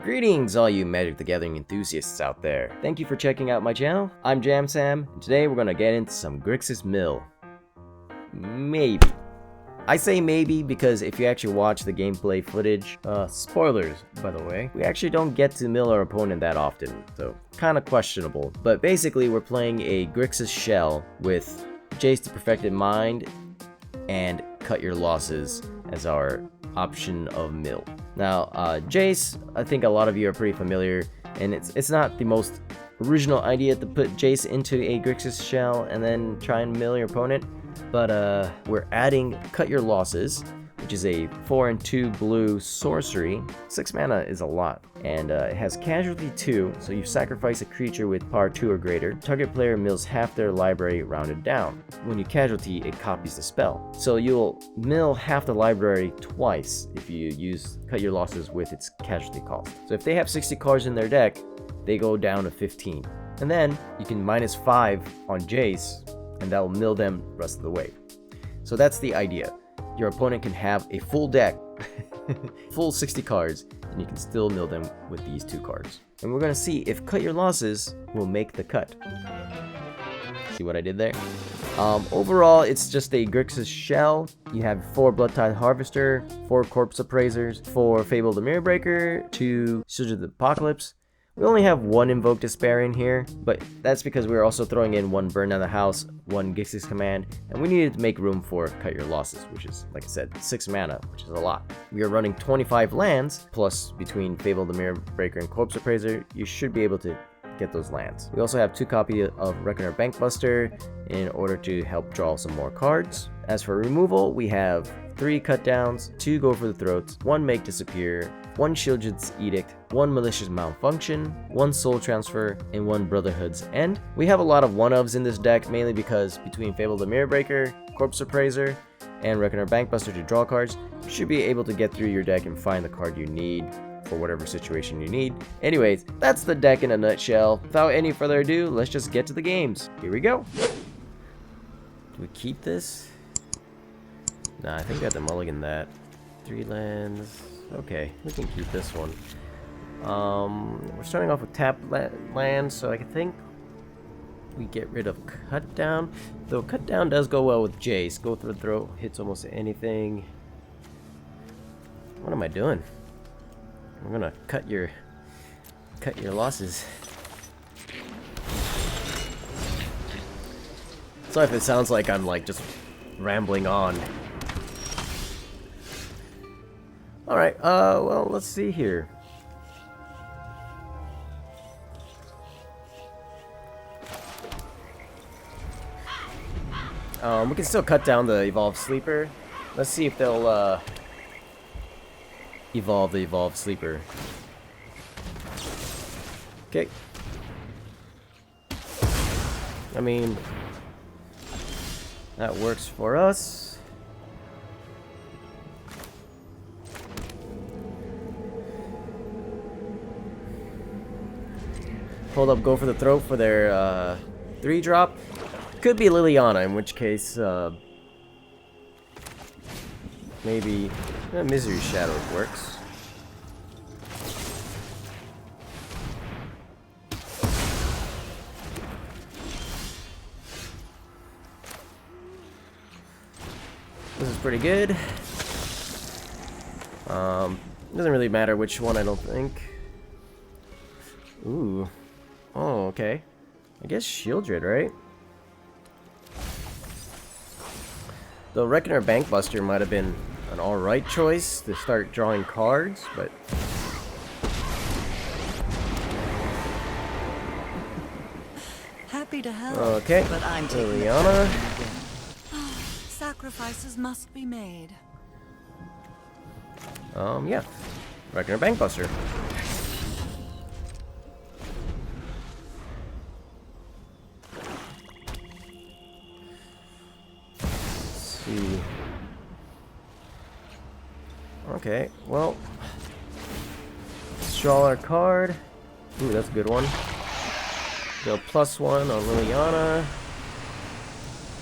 Greetings all you Magic the Gathering enthusiasts out there. Thank you for checking out my channel. I'm JamSam, and today we're gonna get into some Grixis Mill. Maybe. I say maybe because if you actually watch the gameplay footage, spoilers by the way, we actually don't get to mill our opponent that often, so kinda questionable. But basically we're playing a Grixis shell with Jace the Perfected Mind and Cut Your Losses as our option of mill. Now, Jace, I think a lot of you are pretty familiar, and it's not the most original idea to put Jace into a Grixis shell and then try and mill your opponent, but we're adding Cut Your Losses, which is a 4 and 2 blue sorcery. 6 mana is a lot, and it has Casualty 2, so you sacrifice a creature with power 2 or greater. Target player mills half their library rounded down. When you casualty, it copies the spell. So you'll mill half the library twice if you use Cut Your Losses with its casualty cost. So if they have 60 cards in their deck, they go down to 15. And then you can -5 on Jace, and that will mill them the rest of the way. So that's the idea. Your opponent can have a full deck, full 60 cards, and you can still mill them with these 2 cards. And we're gonna see if Cut Your Losses will make the cut. See what I did there? Overall, it's just a Grixis shell. You have 4 Bloodtithe Harvester, 4 Corpse Appraisers, 4 Fable the Mire Breaker, 2 Sheoldred Apocalypse. We only have 1 Invoke Despair in here, but that's because we were also throwing in 1 Burn Down the House, 1 Grixis Command, and we needed to make room for Cut Your Losses, which is, like I said, 6 mana, which is a lot. We are running 25 lands, plus between Fable the Mire Breaker and Corpse Appraiser, you should be able to get those lands. We also have 2 copies of Reckoner Bankbuster in order to help draw some more cards. As for removal, we have 3 Cut Downs, 2 Go for the Throats, 1 Make Disappear, 1 Sheoldred's Edict, 1 Malicious Malfunction, 1 Soul Transfer, and 1 Brotherhood's End. We have a lot of 1-ofs in this deck, mainly because between Fable the Mire Breaker, Corpse Appraiser, and Reckoner Bankbuster to draw cards, you should be able to get through your deck and find the card you need for whatever situation you need. Anyways, that's the deck in a nutshell. Without any further ado, let's just get to the games. Here we go. Do we keep this? Nah, I think we have to mulligan that. 3 lands. Okay, we can keep this one. We're starting off with tapped lands, so I think we get rid of Cut Down. Though Cut Down does go well with Jace. Go through the throat, hits almost anything. What am I doing? I'm gonna cut your losses. Sorry if it sounds like I'm like just rambling on. Alright, well, let's see here. We can still cut down the Evolved Sleeper. Let's see if they'll, evolve the Evolved Sleeper. Okay. I mean, that works for us. Hold up, Go for the Throat for their 3-drop. Could be Liliana, in which case maybe Misery Shadows works. This is pretty good. Doesn't really matter which one, I don't think. Ooh. Oh, okay. I guess Sheoldred, right? The Reckoner Bankbuster might have been an alright choice to start drawing cards, but... Happy to help. Okay, but I'm Liliana. Sacrifices must be made. Yeah. Reckoner Bankbuster. Okay, well, let's draw our card. Ooh, that's a good one. Go +1 on Liliana.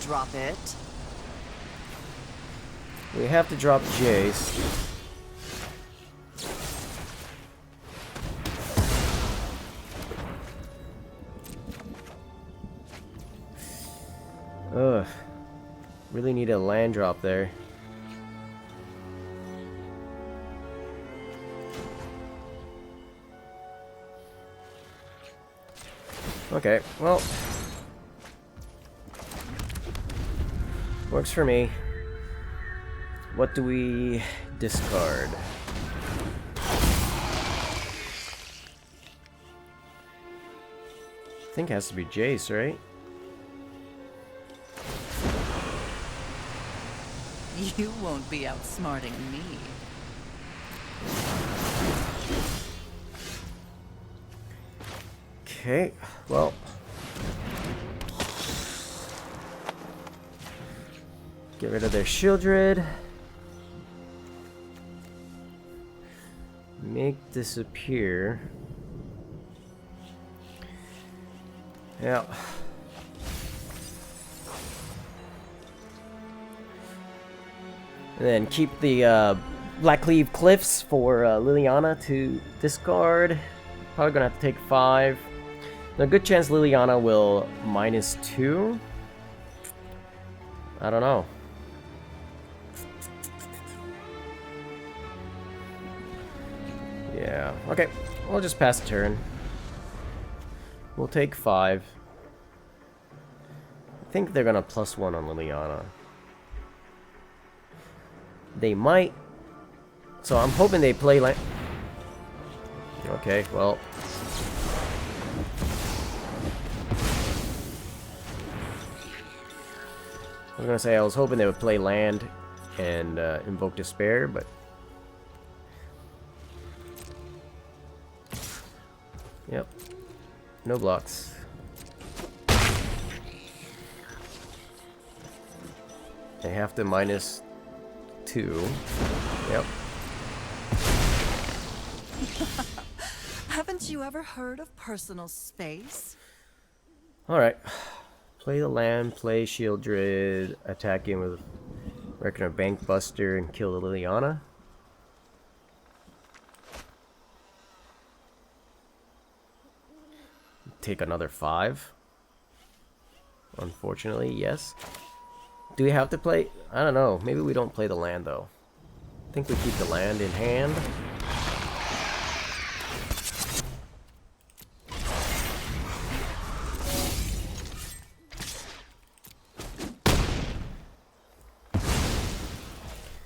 Drop it. We have to drop Jace. Really need a land drop there. Okay, well, works for me. What do we discard? I think it has to be Jace, right? You won't be outsmarting me. Okay, well. Get rid of their Sheoldred. Make disappear. Yeah. And then keep the Blackcleave Cliffs for Liliana to discard. Probably gonna have to take 5. There's a good chance Liliana will -2. I don't know. Yeah, okay. We'll just pass the turn. We'll take 5. I think they're gonna +1 on Liliana. They might. So I'm hoping they play like. Okay, well. I was gonna say I was hoping they would play land and Invoke Despair, but. Yep. No blocks. They have to -2. Yep. Haven't you ever heard of personal space? Alright. Play the land, play Sheoldred, attack in with Reckoner Bankbuster and kill the Liliana. Take another 5. Unfortunately, yes. Do we have to play? I don't know. Maybe we don't play the land though. I think we keep the land in hand.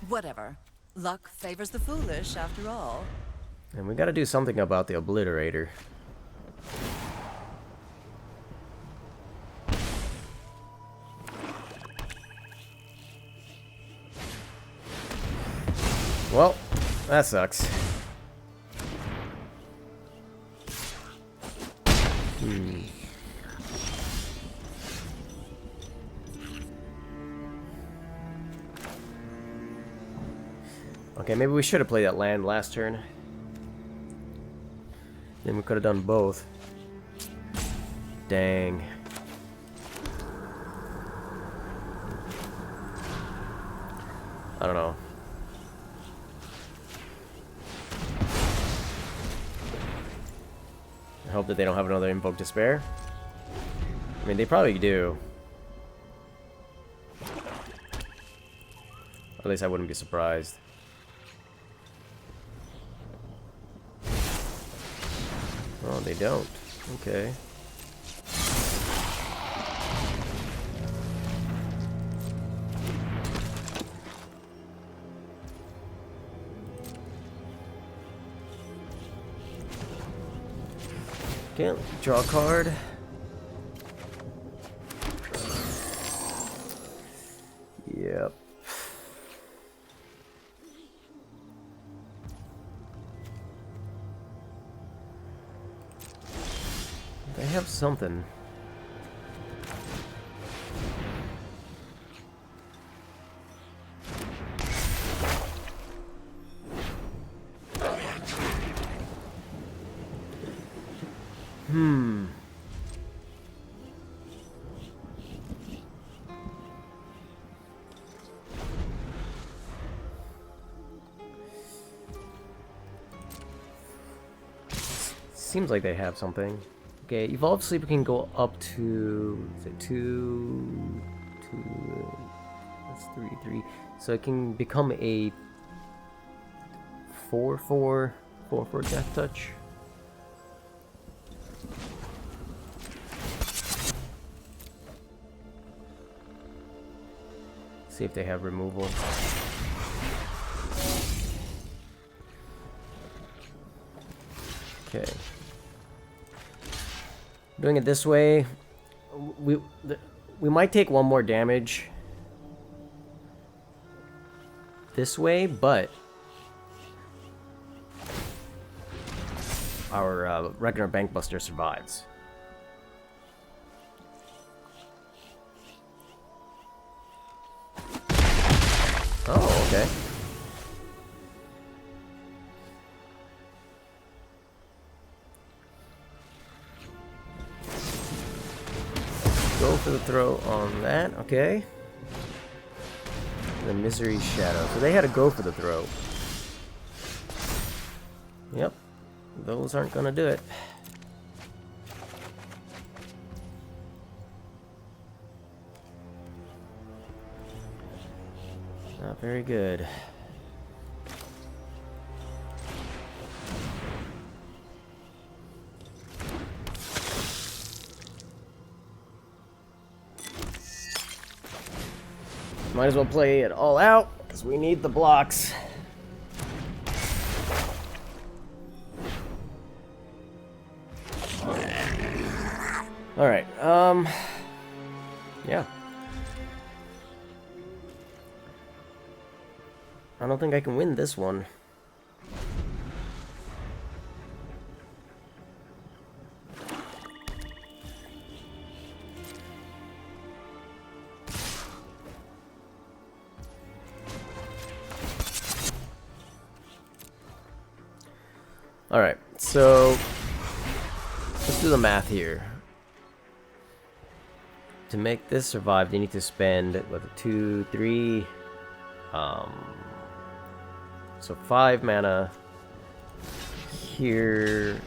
Whatever. Luck favors the foolish, after all. And we gotta do something about the Obliterator. Well, that sucks. Okay, maybe we should have played that land last turn. Then we could have done both. Dang. I don't know. I hope that they don't have another Invoke Despair. I mean, they probably do. At least I wouldn't be surprised. Oh, they don't. Okay. Okay, draw a card. Yep. They have something. Seems like they have something. Okay, Evolved Sleeper can go up to... Is it 2... It's 3/3. So it can become a 4/4 Death Touch. See if they have removal. Okay. Doing it this way, we might take one more damage this way, but our Reckoner Bankbuster survives. Oh, okay. Go for the throw on that, okay. The Misery Shadow. So they had to go for the throw. Yep. Those aren't gonna do it. Not very good. Might as well play it all out, because we need the blocks. Alright, yeah. I don't think I can win this one. Alright, so let's do the math here. To make this survive, they need to spend, what, 2, 3, so 5 mana here,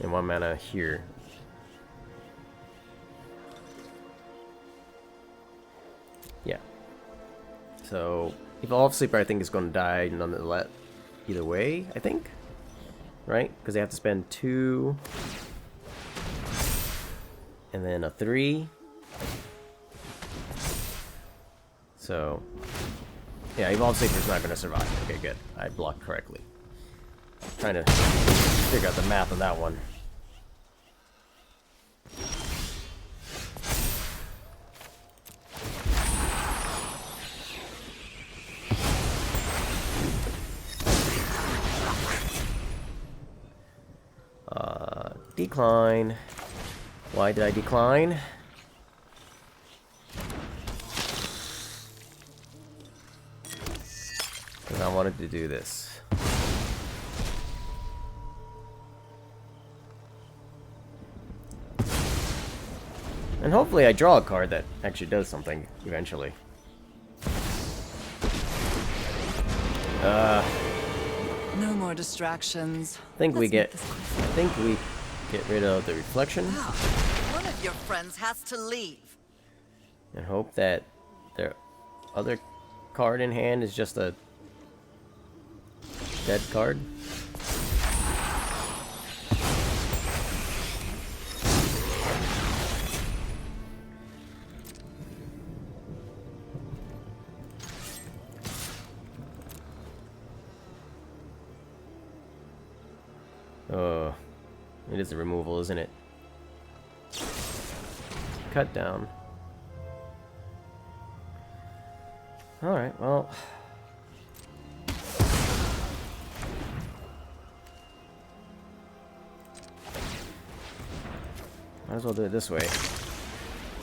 and 1 mana here. Yeah. So, Evolve Sleeper, I think, is going to die nonetheless. Either way, I think. Right? Because they have to spend 2, and then a 3. So, yeah, Evolve Sleeper's not going to survive. Okay, good. I blocked correctly. Trying to figure out the math on that one. Decline. Why did I decline? Because I wanted to do this. And hopefully I draw a card that actually does something eventually. No more distractions. I think we get rid of the reflection. Wow. One of your friends has to leave. And hope that their other card in hand is just a dead card. Oh, it is a removal, isn't it? Cut down. Alright, well. Might as well do it this way.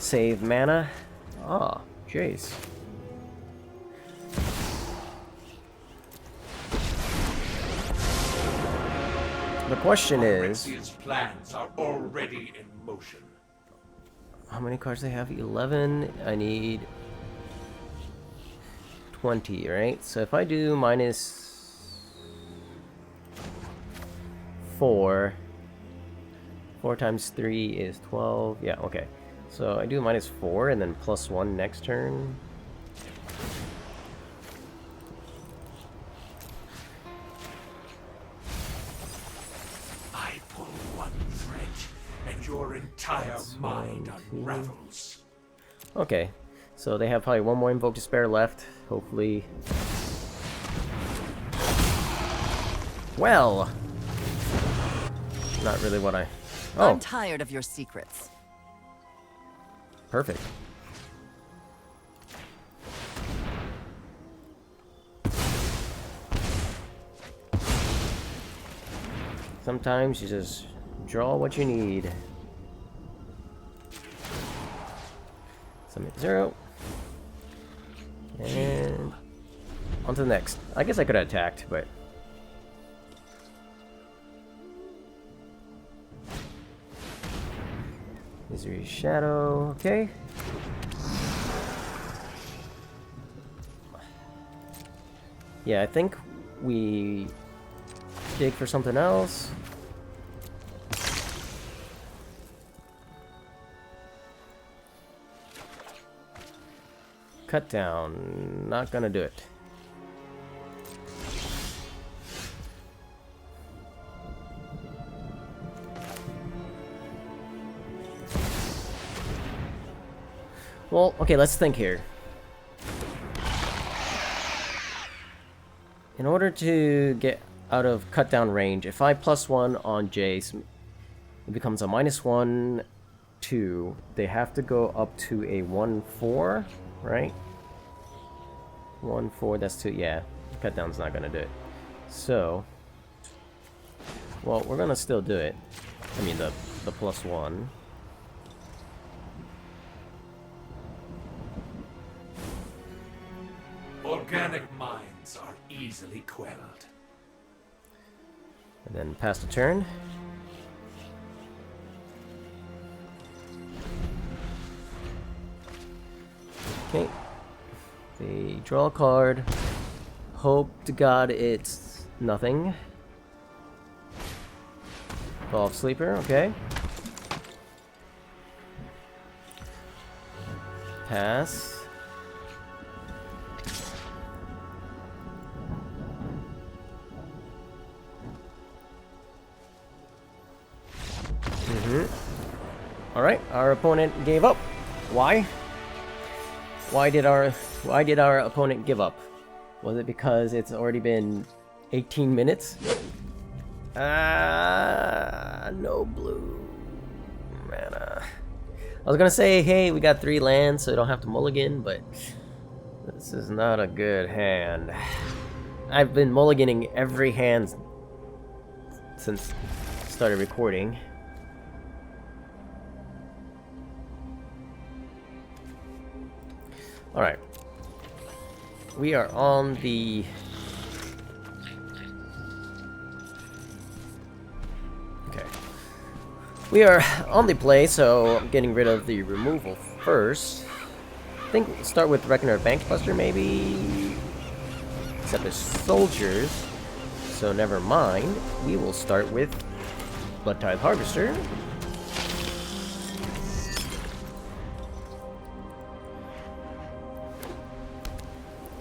Save mana. Ah, Jace. The question is, Phyrexia's plans are already in motion. how many cards they have? 11. I need 20, right? So if I do minus 4 times 3 is 12. Yeah, okay. So I do -4 and then +1 next turn. I pull one thread, and your entire mind unravels. Okay, so they have probably one more Invoke Despair left. Hopefully. Well, not really what I. Oh, I'm tired of your secrets. perfect. Sometimes you just draw what you need. Summon 0. And on to the next. I guess I could have attacked, but Misery Shadow, okay. Yeah, I think we dig for something else. Cut down, not gonna do it. Well, okay, let's think here. In order to get out of cut down range, if I +1 on Jace, it becomes a -1, 2. They have to go up to a 1/4, right? 1/4, that's 2, yeah. Cut down's not gonna do it. So, well, we're gonna still do it. I mean, the +1. Organic minds are easily quelled. And then pass the turn. Okay. They draw a card. Hope to God it's nothing. Evolve Sleeper, okay. Pass. Alright, our opponent gave up. Why? Why did our opponent give up? Was it because it's already been 18 minutes? No blue mana. I was gonna say, hey, we got 3 lands, so I don't have to mulligan, but this is not a good hand. I've been mulliganing every hand since I started recording. Alright. We are on the... Okay. We are on the play, so I'm getting rid of the removal first. I think we'll start with Reckoner Bankbuster, maybe? Except there's soldiers, so never mind. We will start with Bloodtithe Harvester.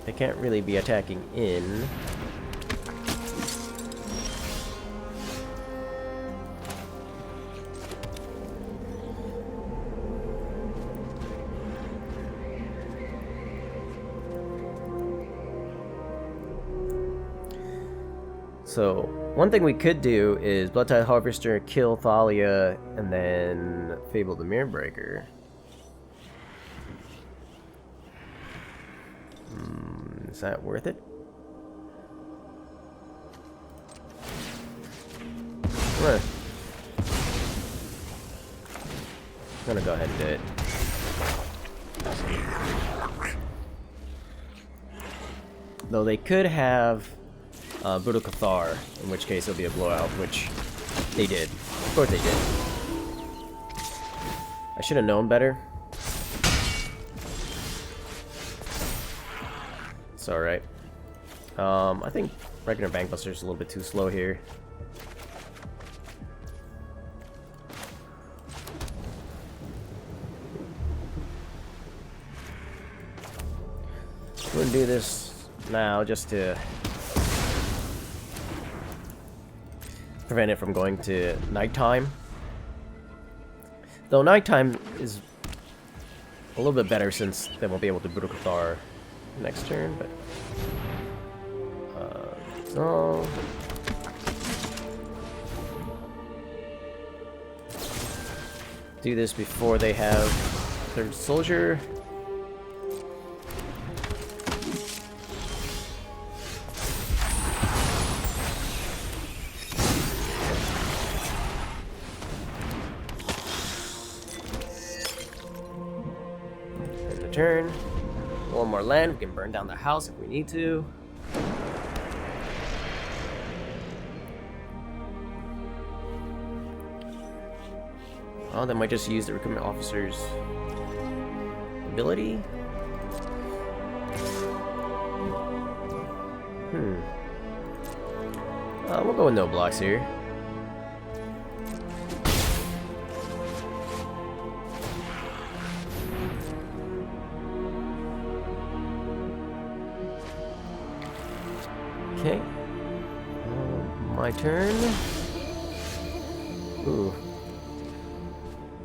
They can't really be attacking in. So, one thing we could do is Bloodtithe Harvester, kill Thalia, and then Fable the Mirror Breaker. Is that worth it? I'm gonna go ahead and do it. Though they could have Brutal Cathar, in which case it'll be a blowout, which they did. Of course they did. I should have known better. It's alright. I think Reckoner Bankbuster is a little bit too slow here. gonna do this now just to prevent it from going to nighttime. Though nighttime is a little bit better since they won't be able to Brutal Cathar next turn, but so do this before they have third soldier. End the turn. One more land. We can burn down the house if we need to. Oh, they might just use the recruitment officer's ability. We'll go with no blocks here. Okay. My turn. Ooh.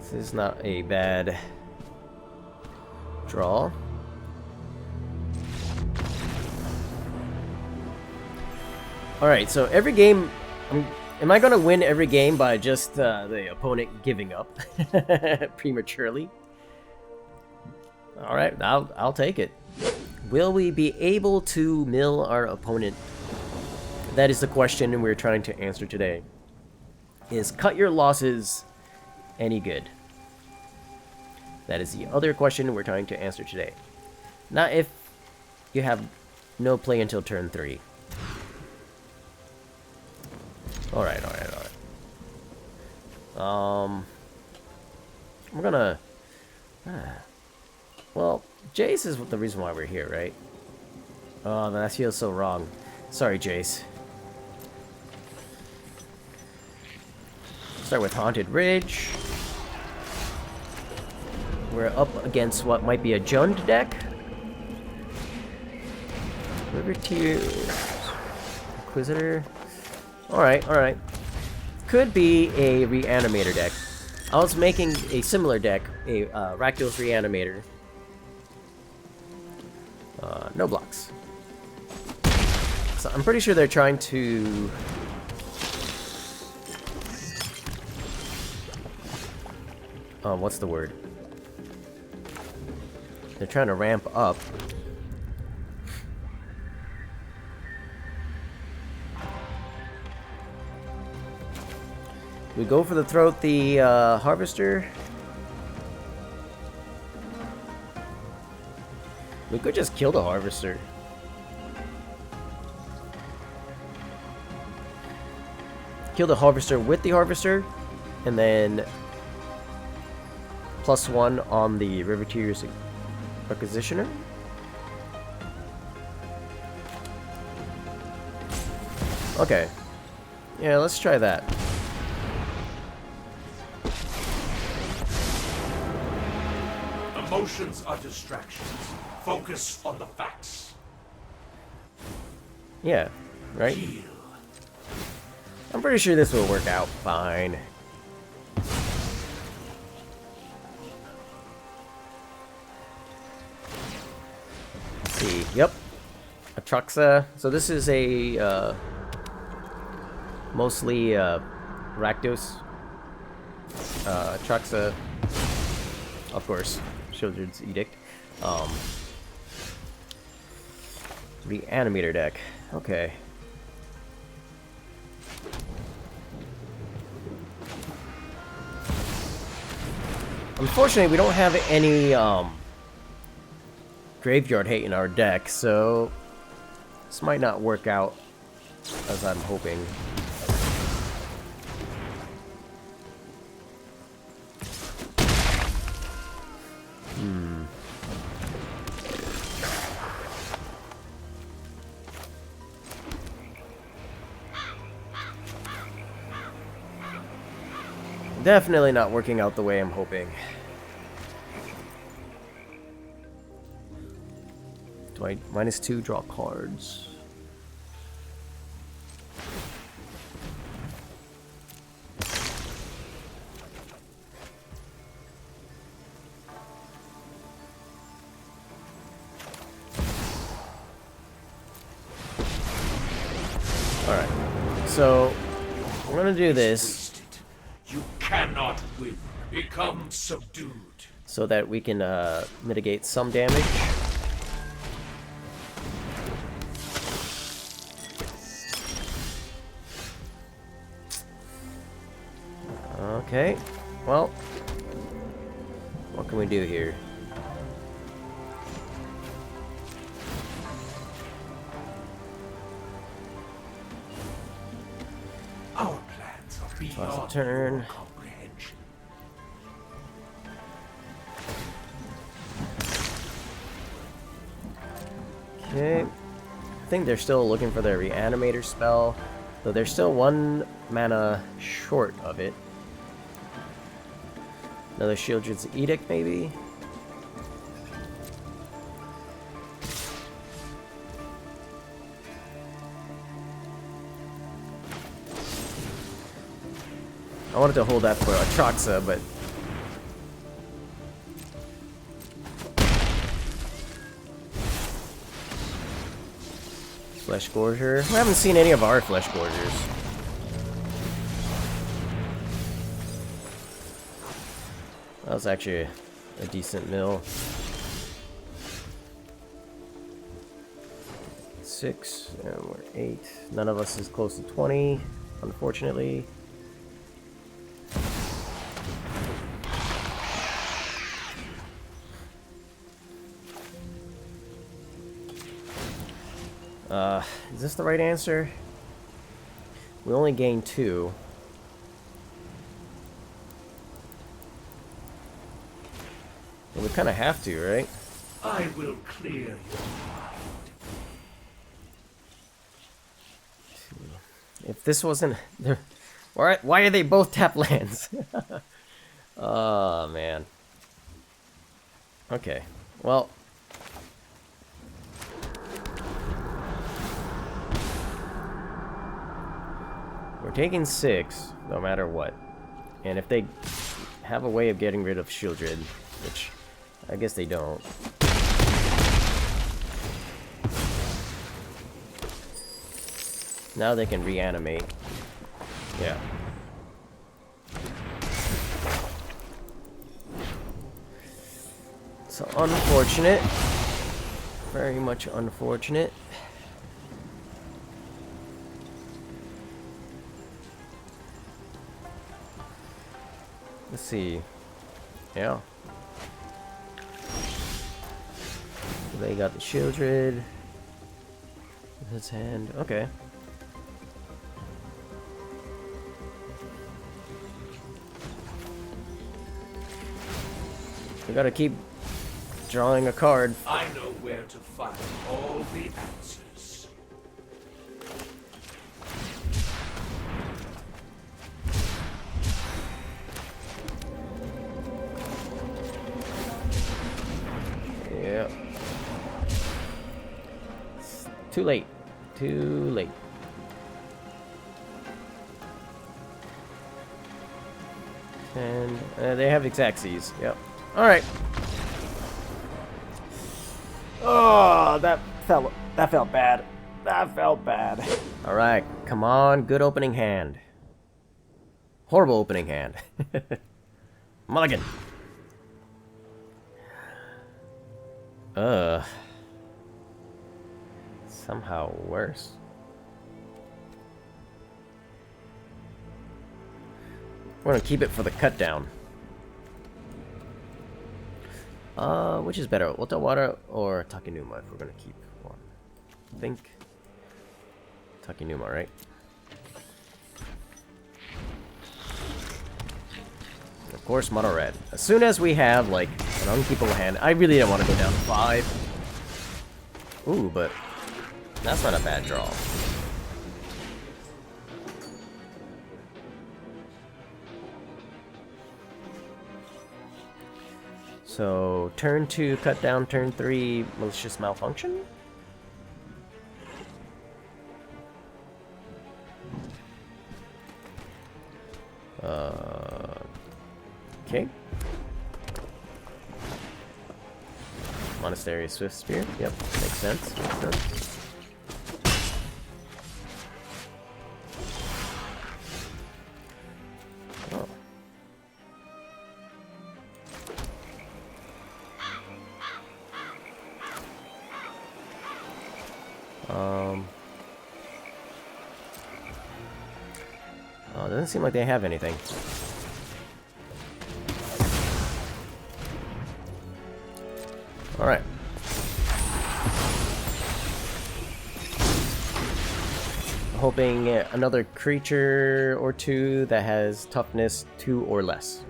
This is not a bad draw. Alright, so every game... am I going to win every game by just the opponent giving up prematurely? Alright, I'll take it. Will we be able to mill our opponent? That is the question we're trying to answer today. Is cut your losses any good? That is the other question we're trying to answer today. Not if you have no play until turn 3. Alright. We're gonna... well, Jace is the reason why we're here, right? Oh, that feels so wrong. Sorry, Jace. Start with Haunted Ridge. We're up against what might be a Jund deck. River Tears. Inquisitor. Alright. Could be a Reanimator deck. I was making a similar deck, a Rakdos Reanimator. No blocks. So I'm pretty sure they're trying to... what's the word? They're trying to ramp up. We go for the throat, the Harvester. We could just kill the Harvester. Kill the Harvester with the Harvester, and then +1 on the River Tears Requisitioner. Okay. Yeah, let's try that. Emotions are distractions. Focus on the facts. Yeah, right? Heal. I'm pretty sure this will work out fine. Let's see. Yep. Atraxa. So this is a mostly Rakdos. Atraxa. Of course. Sheoldred's Edict. Reanimator deck. Okay. Unfortunately, we don't have any graveyard hate in our deck, so this might not work out as I'm hoping. Definitely not working out the way I'm hoping. Do I -2 draw cards? Alright, so we're gonna do this. You cannot win. Become subdued. So that we can mitigate some damage. Okay, well, what can we do here? Our plans are beyond turn. your comprehension. Okay, I think they're still looking for their Reanimator spell, though they're still 1 mana short of it. Another Sheoldred's Edict, maybe? I wanted to hold that for Atraxa, but... Flesh Gorger. We haven't seen any of our Flesh Gorgers. That was actually a decent mill. 6, and we're 8. None of us is close to 20, unfortunately. Is this the right answer? We only gain 2. Well, we kind of have to, right? I will clear your mind. If this wasn't... Why are they both tap lands? Oh, man. Okay. Well... We're taking 6, no matter what. And if they have a way of getting rid of Sheoldred, which I guess they don't. Now they can reanimate. Yeah. So unfortunate. Very much unfortunate. Let's see. Yeah. They got the Sheoldred in his hand. Okay. We gotta keep drawing a card. I know where to find all the answers. Yeah. Too late. Too late. And they have Xaxes. Yep. Alright. Oh, that felt bad. That felt bad. Alright, come on, good opening hand. Horrible opening hand. Mulligan. Somehow worse. We're gonna keep it for the cut down. Which is better, Otawara or Takenuma if we're gonna keep one? I think Takenuma, right? And of course, mono red. As soon as we have like an unkeepable hand, I really don't want to go down to 5. Ooh, but that's not a bad draw. So, turn 2, cut down, turn 3, Malicious Malfunction? Okay. Monastery Swift Spear. Yep, makes sense. Oh. Oh, it doesn't seem like they have anything. Alright. Hoping another creature or two that has toughness 2 or less.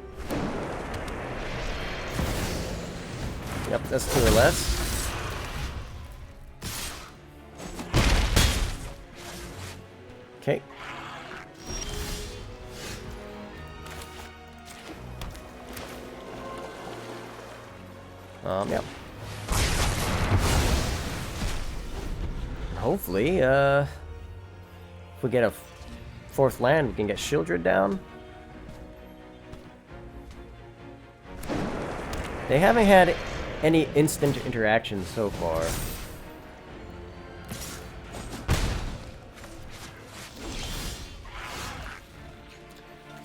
Yep, that's 2 or less. Okay. Yep. Hopefully, if we get a 4th land, we can get Sheoldred down. They haven't had any instant interactions so far.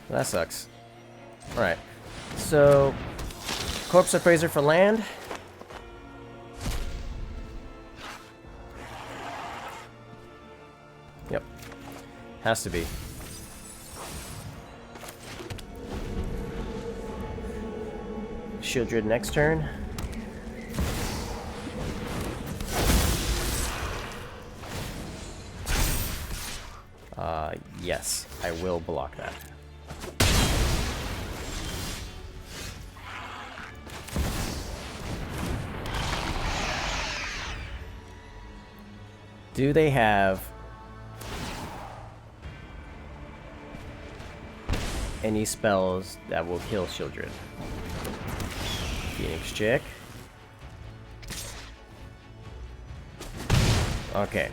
That sucks. Alright. So, Corpse Appraiser for land. Yep. Has to be. Sheoldred next turn. Yes, I will block that. Do they have any spells that will kill Sheoldred? Phoenix check. Okay.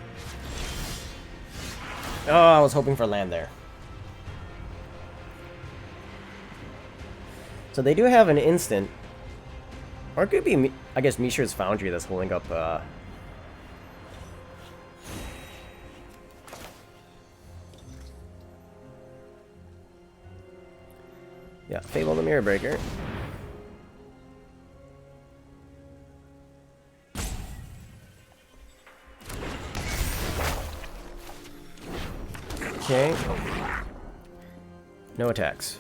Oh, I was hoping for land there. So they do have an instant. Or it could be, I guess, Mishra's Foundry that's holding up, yeah, Fable the Mirror Breaker. Okay. No attacks.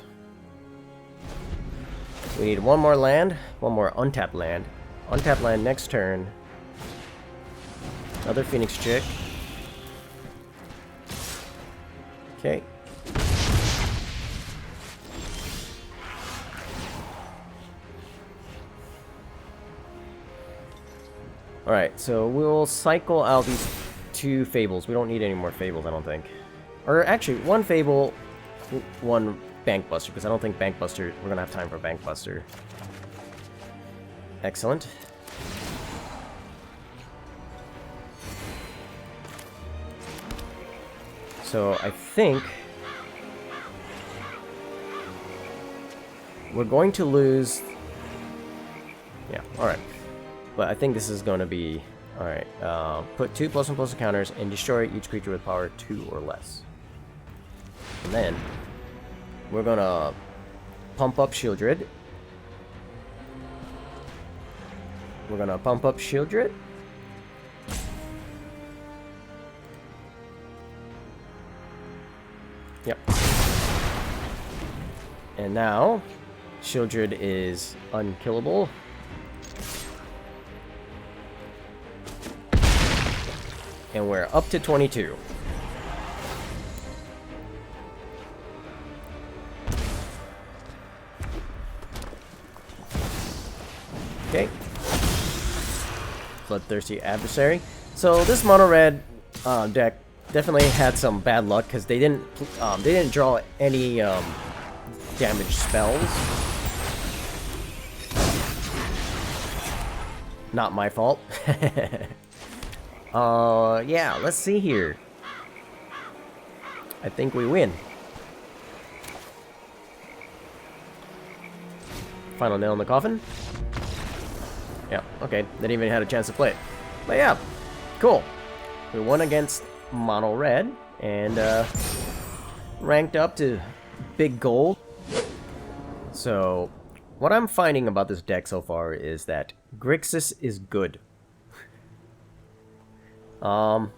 We need one more land, one more untapped land. Untapped land next turn. Another Phoenix Chick. Okay. Alright, so we'll cycle out these 2 Fables. We don't need any more Fables, I don't think. Or actually, 1 Fable, 1 Bankbuster, because I don't think Bankbuster, we're going to have time for Bankbuster. Excellent. So I think we're going to lose. Yeah, alright. But I think this is going to be. Alright. Put 2 +1/+1 counters and destroy each creature with power 2 or less. And then we're going to pump up Sheoldred. We're going to pump up Sheoldred. Yep. And now, Sheoldred is unkillable. And we're up to 22. Okay. Bloodthirsty Adversary. So this mono red deck definitely had some bad luck because they didn't draw any damage spells. Not my fault. Yeah, let's see here. I think we win. Final nail in the coffin. Yeah, okay. Didn't even had a chance to play it. But yeah, cool. We won against Mono Red and ranked up to big gold. So, what I'm finding about this deck so far is that Grixis is good. Will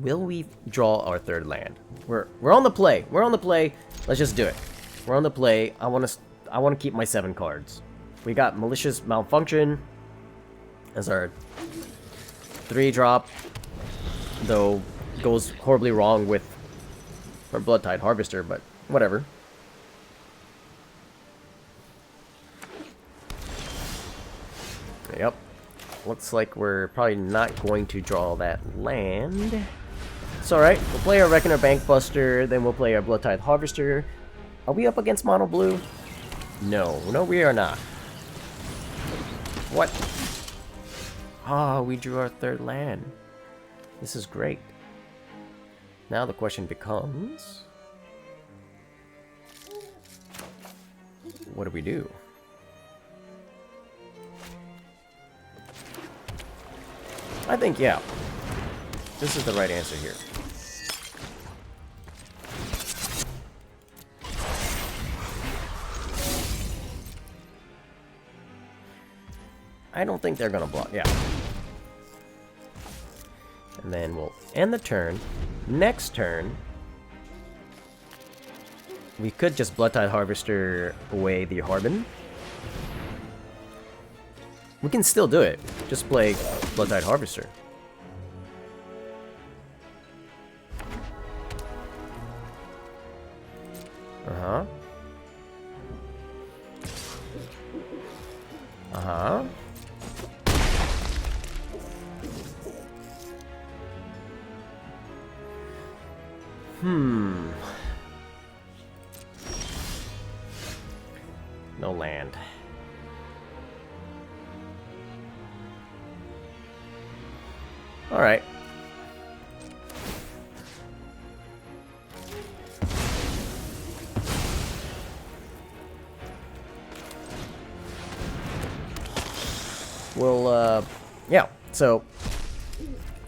we draw our third land? We're on the play. We're on the play. Let's just do it. We're on the play. I want to keep my 7 cards. We got Malicious Malfunction as our 3-drop, though goes horribly wrong with our Bloodtithe Harvester, but whatever. Yep. Looks like we're probably not going to draw that land. It's alright. We'll play our Reckoner Bankbuster, then we'll play our Bloodtithe Harvester. Are we up against Mono Blue? No. No, we are not. What? Ah, we drew our third land. This is great. Now the question becomes... what do we do? I think, yeah. This is the right answer here. I don't think they're gonna block, yeah. And then we'll end the turn. Next turn, we could just Bloodtithe Harvester away the Harbin. We can still do it. Just play Bloodtithe Harvester. Uh-huh. Uh-huh. No land. All right. Well, yeah. So,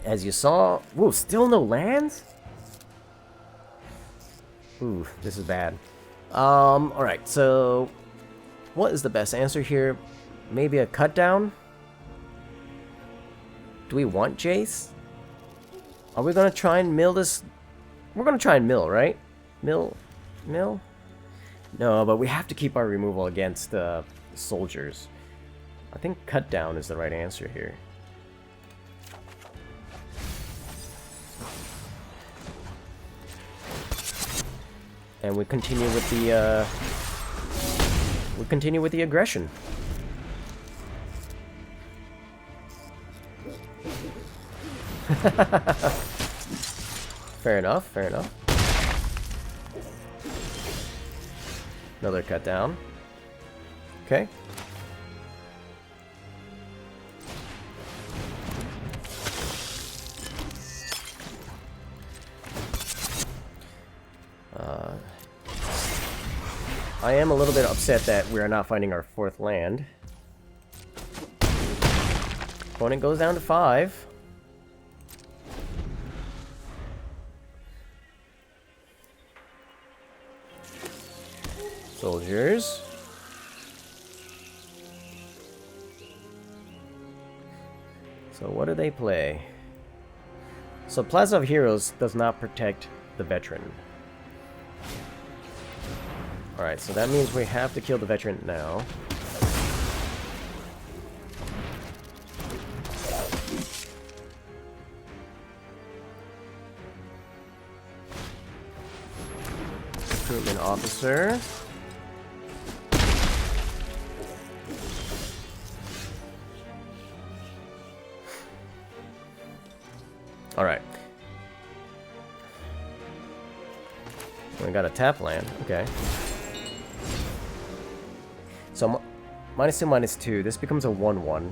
as you saw, whoa, still no lands? Ooh, this is bad. All right. So, what is the best answer here? Maybe a cut down? Do we want Jace? Are we gonna try and mill this? We're gonna try and mill, right? Mill? No, but we have to keep our removal against soldiers. I think cut down is the right answer here. And we continue with the aggression. Fair enough, fair enough. Another cut down. Okay. I am a little bit upset that we are not finding our 4th land. Opponent goes down to 5. Soldiers. So what do they play? So Plaza of Heroes does not protect the veteran. Alright, so that means we have to kill the veteran now. Recruitment officer. Alright. We got a tap land. Okay. So, -2, -2. This becomes a 1-1.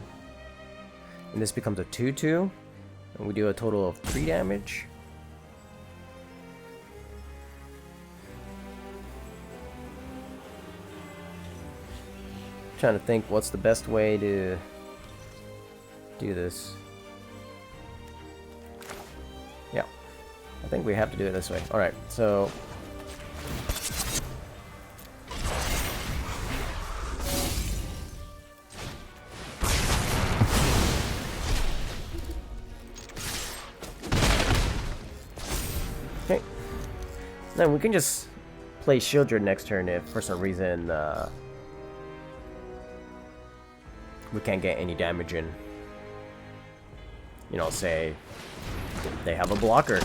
And this becomes a 2/2. And we do a total of 3 damage. Trying to think what's the best way to do this. Yeah, I think we have to do it this way. Alright, so okay, then we can just play Sheoldred next turn if for some reason we can't get any damage in. You know, say they have a blocker.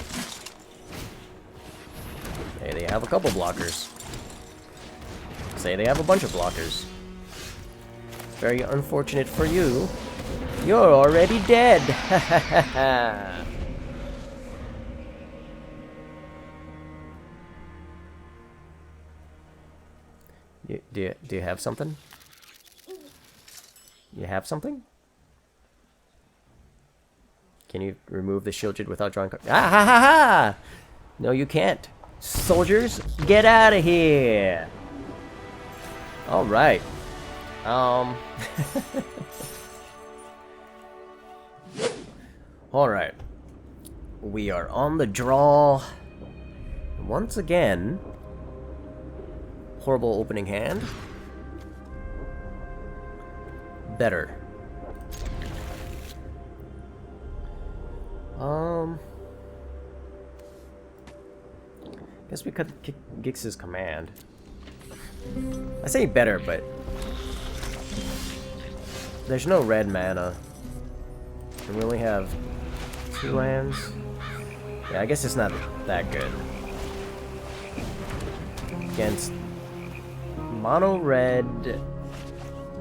Say they have a couple blockers. Say they have a bunch of blockers. Very unfortunate for you. You're already dead. Do you have something? You have something? Can you remove the Sheoldred without drawing cards? Ah ha ha ha! No, you can't. Soldiers, get out of here! Alright. Alright. We are on the draw. Once again. Horrible opening hand. Better. Guess we could kick Grixis command. I say better, but there's no red mana. And we only have 2 lands. Yeah, I guess it's not that good. Against mono red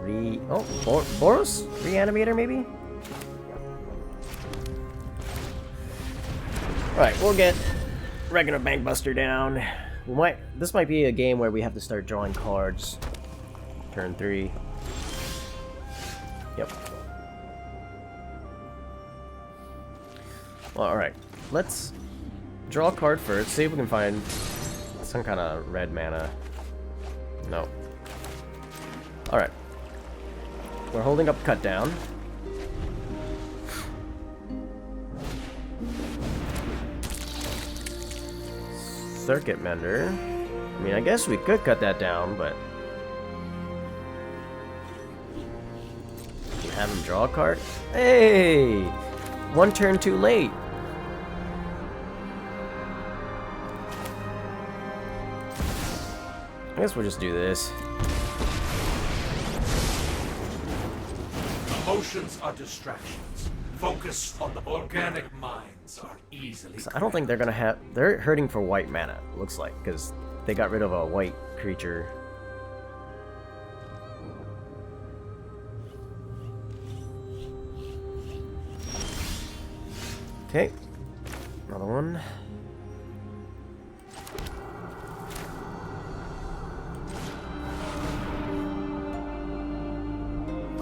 Boros? Reanimator, maybe? Alright, we'll get Reckoner Bankbuster down. This might be a game where we have to start drawing cards. Turn 3. Yep. Well, alright. Let's draw a card first, see if we can find some kind of red mana. No. Alright. We're holding up Cut Down. Circuit Mender. I mean, I guess we could cut that down, but you have him draw a card? Hey! 1 turn too late. I guess we'll just do this. Emotions are distractions. Focus on the organic minds are easily. I don't think they're gonna have. They're hurting for white mana, looks like, because they got rid of a white creature. Okay, another one.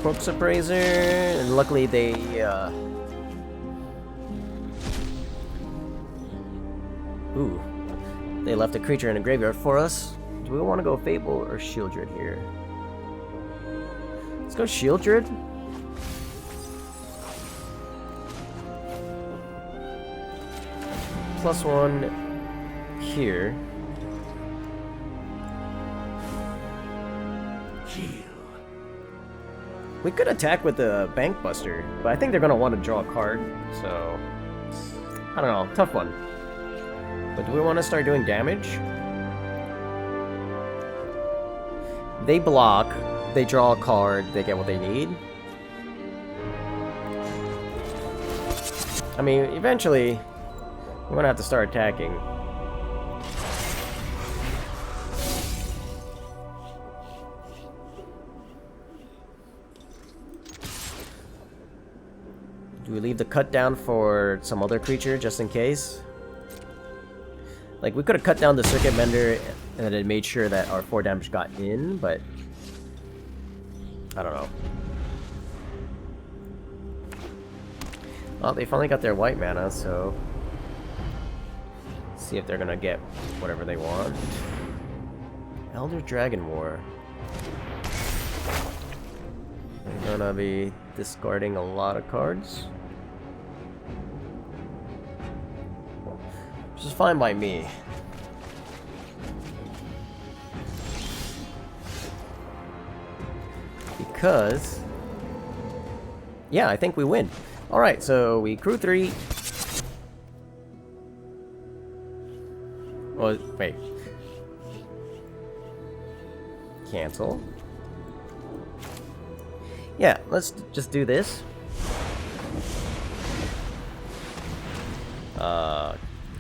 Corpse Appraiser, and luckily they ooh, they left a creature in a graveyard for us. Do we want to go Fable or Sheoldred here? Let's go Sheoldred. +1 here. We could attack with the Bankbuster, but I think they're going to want to draw a card, so I don't know, tough one. But do we want to start doing damage? They block, they draw a card, they get what they need. I mean, eventually, we're going to have to start attacking. Do we leave the cut down for some other creature just in case? Like, we could have cut down the Circuit Mender and then made sure that our 4 damage got in, but I don't know. Well, they finally got their white mana, so see if they're gonna get whatever they want. Elder Dragon War. They're gonna be discarding a lot of cards. Which is fine by me. Because, yeah, I think we win. Alright, so we crew 3. Well, wait. Cancel. Yeah, let's just do this.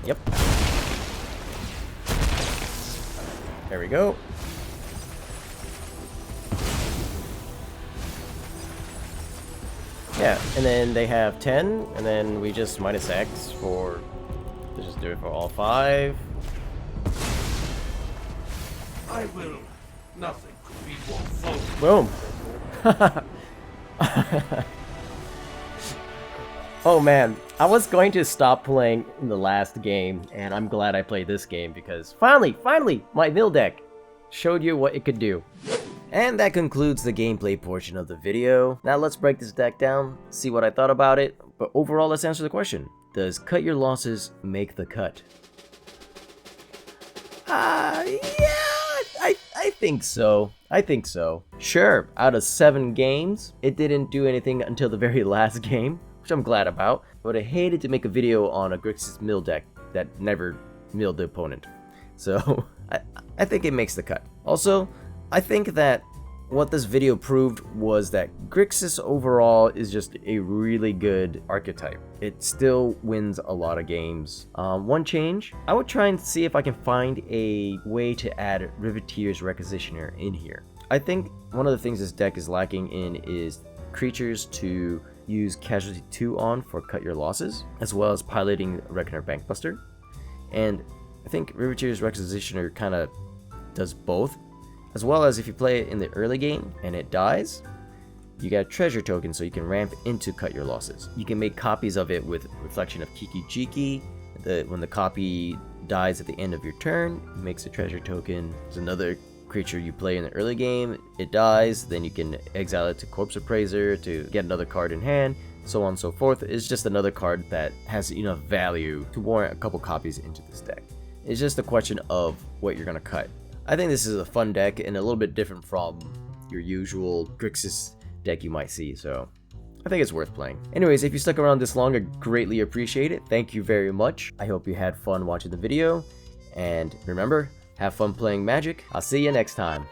Yep. There we go. Yeah, and then they have 10, and then we just minus X for, to just do it for all 5. I will. Nothing could be more focused. Boom. Oh man, I was going to stop playing in the last game, and I'm glad I played this game because finally, my mill deck showed you what it could do. And that concludes the gameplay portion of the video. Now let's break this deck down, see what I thought about it, but overall let's answer the question. Does cut your losses make the cut? Yeah, I think so. I think so. Sure, out of 7 games, it didn't do anything until the very last game, which I'm glad about, but I hated to make a video on a Grixis mill deck that never milled the opponent. So, I think it makes the cut. Also, I think that what this video proved was that Grixis overall is just a really good archetype. It still wins a lot of games. One change, I would try and see if I can find a way to add Riveteer's Requisitioner in here. I think one of the things this deck is lacking in is creatures to use Casualty 2 on for cut your losses, as well as piloting Reckoner Bankbuster. And I think Riveteer's Requisitioner kind of does both. As well as if you play it in the early game and it dies, you get a treasure token so you can ramp into cut your losses. You can make copies of it with Reflection of Kiki Jiki. When the copy dies at the end of your turn, it makes a treasure token. There's another creature you play in the early game, it dies, then you can exile it to Corpse Appraiser to get another card in hand, so on and so forth. It's just another card that has enough value to warrant a couple copies into this deck. It's just a question of what you're going to cut. I think this is a fun deck and a little bit different from your usual Grixis deck you might see, so I think it's worth playing. Anyways, if you stuck around this long, I greatly appreciate it. Thank you very much. I hope you had fun watching the video, and remember, have fun playing Magic. I'll see you next time.